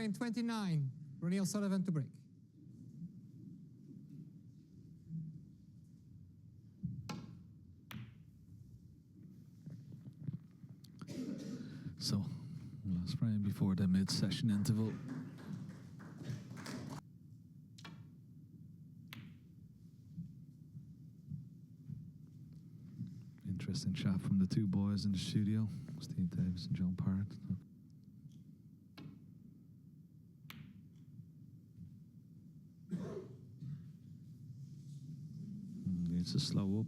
frame 29, Ronnie O'Sullivan to break. So, last frame before the mid-session interval. Interesting chat from the two boys in the studio, Steve Davis and John Parrott. Needs to slow up.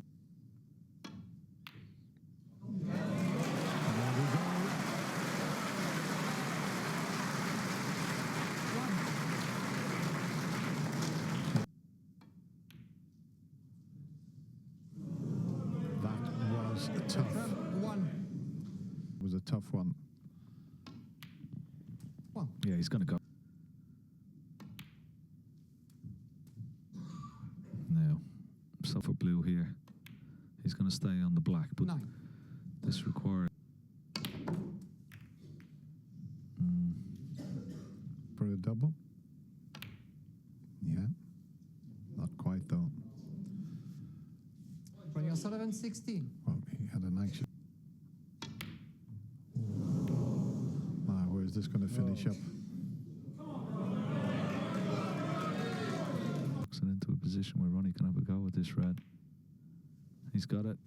It was a tough one. Yeah, he's going to go. Now, so for blue here, he's going to stay on the black, but this requires for a double. Yeah, not quite though. Ronnie O'Sullivan 16. Well, he had an action. Where's this going to finish up? Looks it into a position where Ronnie can have a go with this red. He's got it.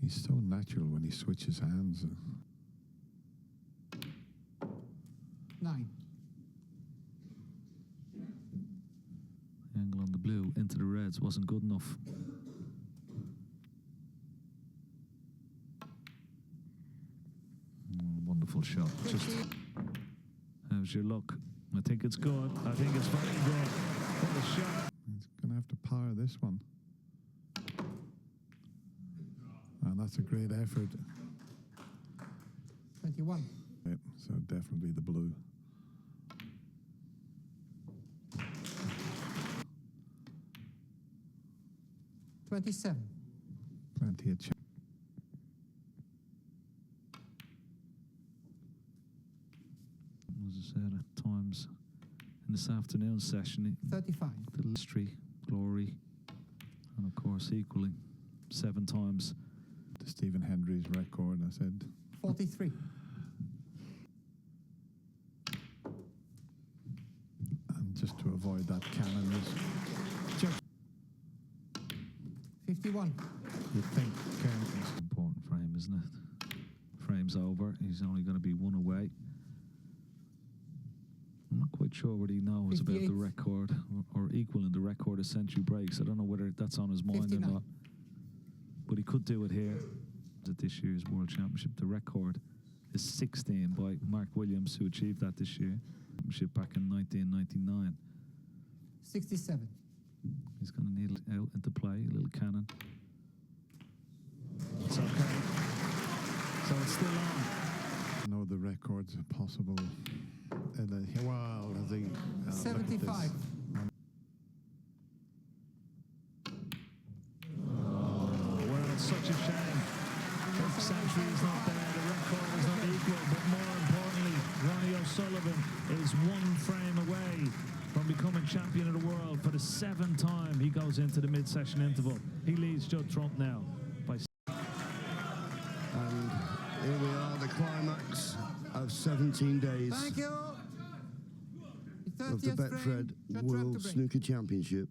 He's so natural when he switches hands. 9. The angle on the blue into the reds wasn't good enough. Wonderful shot. Just how's your luck? I think it's good. I think it's very good. What a shot. He's going to have to power this one. And that's a great effort. 21. Right, so definitely the blue. $27. Plenty of chance. As I said, at times in this afternoon session, 35. The history, glory, and of course equaling 7 times to Stephen Hendry's record, I said. 43. And just to avoid that cannon is just 51. You think it's an important frame, isn't it? Frame's over. He's only going to be 1 away. I'm not quite sure what he knows 58. about the record or equaling the record of century breaks. I don't know whether that's on his mind 59. or not. But he could do it here at this year's World Championship. The record is 16 by Mark Williams, who achieved that this year. Championship back in 1999. 67. He's going to need it out into play, a little cannon. It's okay. So it's still on. No, the records are possible. Wow, I think 75. Well, it's such a shame. The century is not there, the record is not equal, but more importantly, Ronnie O'Sullivan is 1 frame away from becoming champion of the world for the 7th time he goes into the mid-session interval. He leads Judd Trump now by. And here we are, the climax of 17 days. Thank you. Of the Betfred World Snooker Championship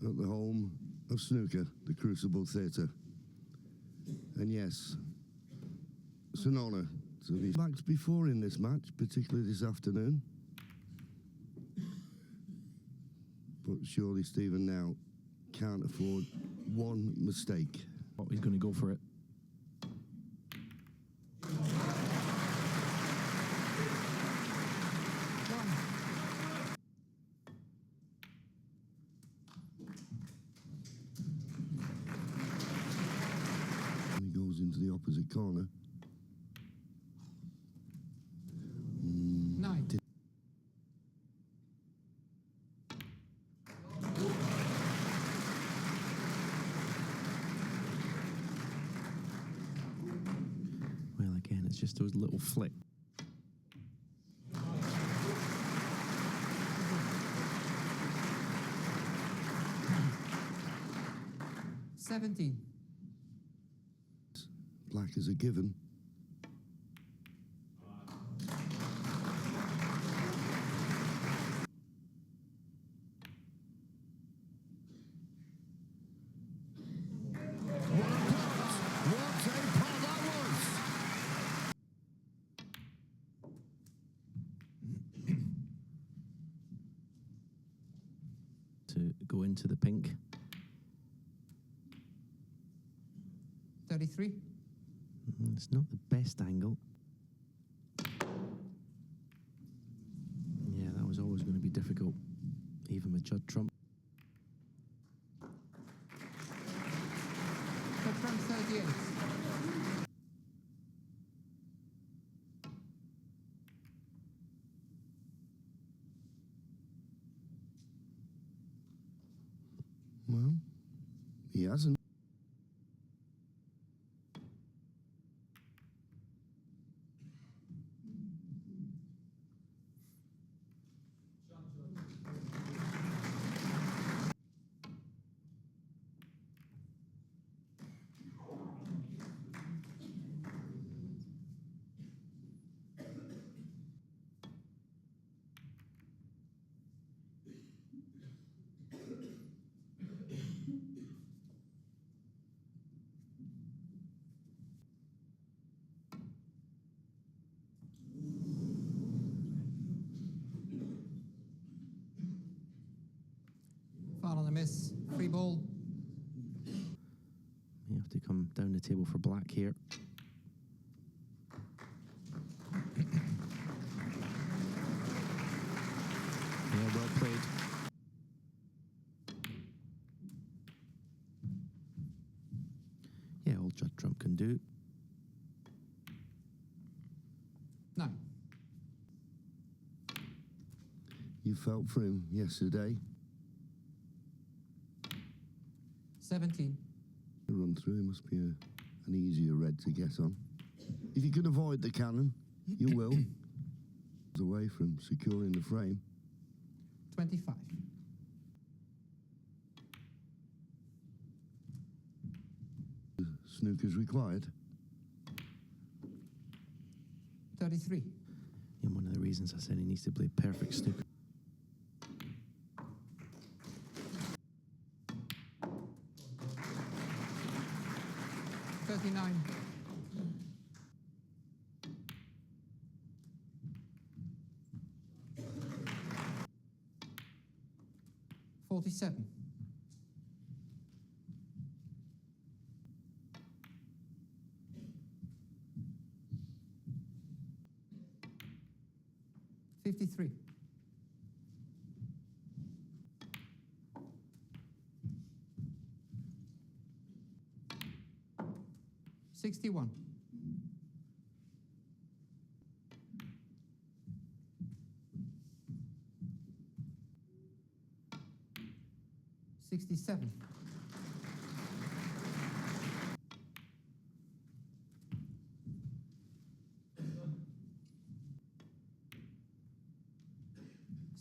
at the home of snooker, the Crucible Theatre. And yes, it's an honour to be backed before in this match, particularly this afternoon. But surely Stephen now can't afford 1 mistake. Oh, he's going to go for it. He goes into the opposite corner. 9. It's just those little flicks. $17. Black is a given. To go into the pink. 33. It's not the best angle. Yeah, that was always going to be difficult, even with Judd Trump. Judd Trump 38. Well, he hasn't. Foul on the miss. Free ball. You have to come down the table for black here. Yeah, well played. Yeah, all Judd Trump can do. 9. You felt for him yesterday. 17. The run through must be an easier red to get on. If you can avoid the cannon, you will. Away from securing the frame. 25. Snooker's required. 33. And one of the reasons I said he needs to play perfect snooker. $39. $47. $53. $61. $67.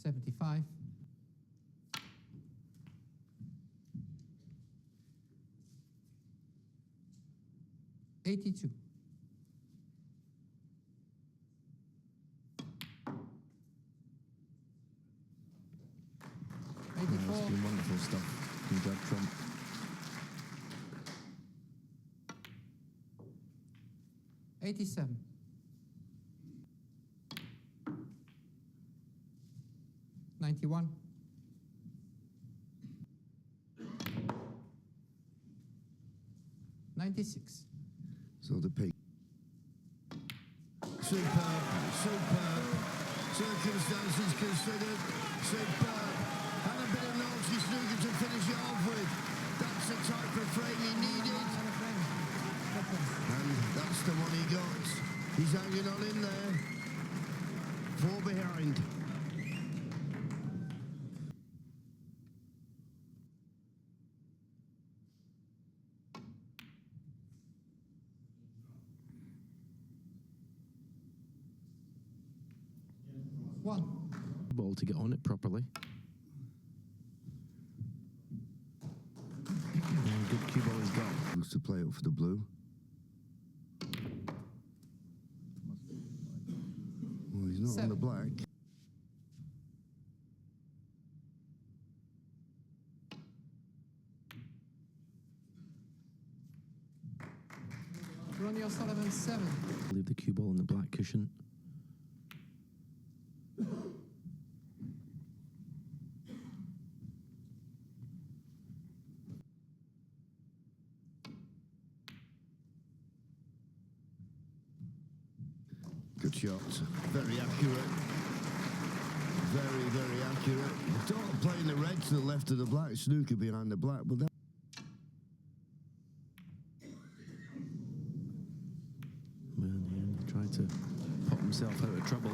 $75. $82. That's been wonderful stuff from Judd Trump. $87. $91. $96. So the peak. Superb, superb. Circumstances considered. Superb. And a bit of naughty snooker to finish it off with. That's the type of frame he needed. And that's the one he got. He's hanging on in there. 4 behind. 1. Ball to get on it properly. And good cue ball he's got. Looks to play up for the blue. Well, he's not on 7. the black. Ronnie O'Sullivan 7. Leave the cue ball on the black cushion. Good shot. Very accurate. Very, very accurate. Thought of playing the red to the left of the black, snooker behind the black, but that. Well, in the end, he tried to pop himself out of trouble.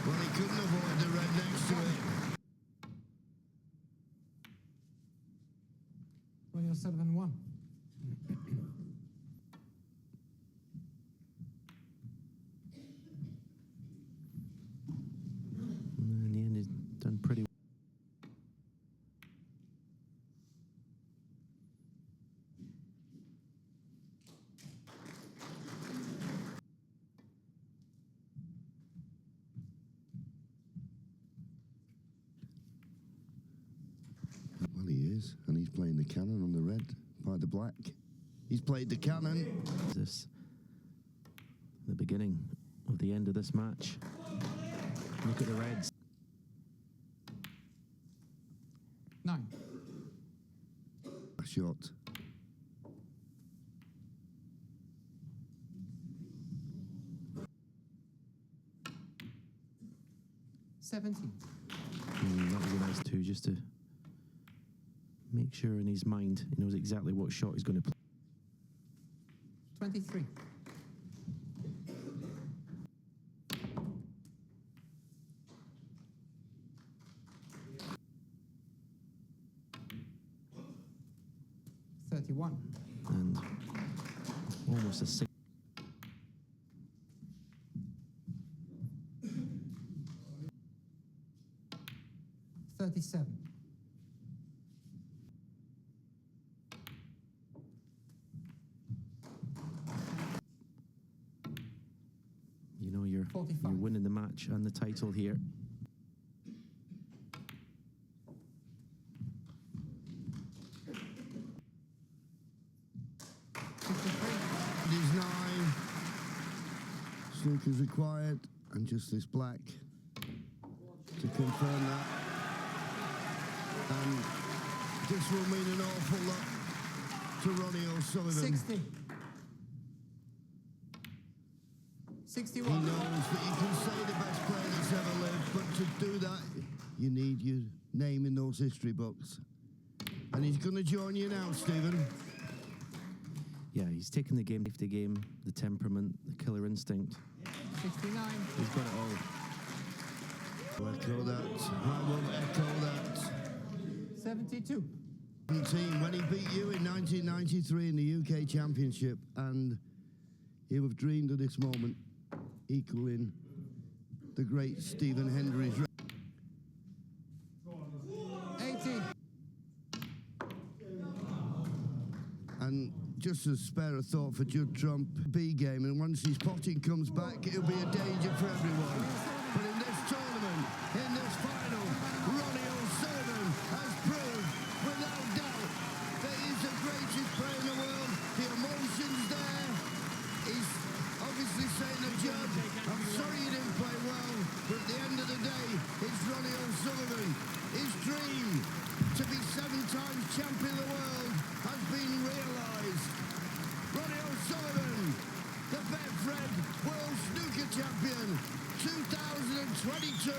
Well, he couldn't avoid the red next to it. Ronnie O'Sullivan 1. In the end, he's done pretty well. Well, he is, and he's playing the cannon on the red by the black. He's played the cannon. This the beginning of the end of this match. Look at the Reds. 9. A shot. That was a nice 2, just to make sure in his mind he knows exactly what shot he's going to play. 23. And almost a 6. 37. You know you're 45. winning the match and the title here. Is 9. Snooker's required, and just this black to confirm that. And this will mean an awful lot to Ronnie O'Sullivan. 60. He 61. knows that you can say the best player that's ever lived, but to do that, you need your name in those history books. And he's going to join you now, Stephen. Yeah, he's taken the game, the temperament, the killer instinct. 69. He's got it all. I'll echo that. I will echo that. 72. Team when he beat you in 1993 in the UK Championship, and he'll have dreamed of this moment, equaling the great Stephen Hendry's. 80. And just to spare a thought for Judd Trump, B game, and once his potting comes back, it'll be a danger for everyone. But in this tournament, in this final, Ronnie O'Sullivan has proved, without doubt, that he's the greatest player in the world. The emotion's there. He's obviously saying to Judd, I'm sorry you didn't play well, but at the end of the day, it's Ronnie O'Sullivan. His dream to be 7 times champion of the world has been realised. Ronnie O'Sullivan, the Betfred World Snooker Champion 2022.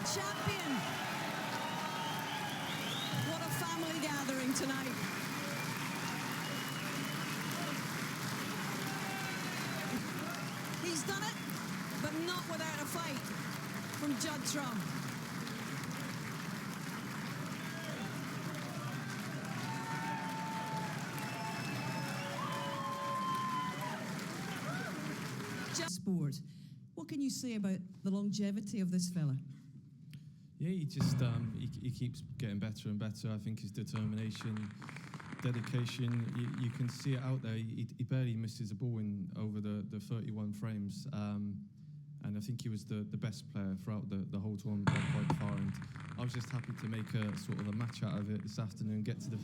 Champion. What a family gathering tonight. He's done it. from Judd Trump. Sport. What can you say about the longevity of this fella? Yeah, he just he keeps getting better and better. I think his determination, dedication, you can see it out there. He barely misses a ball in over the 31 frames, and I think he was the best player throughout the whole tournament by quite far. And I was just happy to make a sort of a match out of it this afternoon, get to the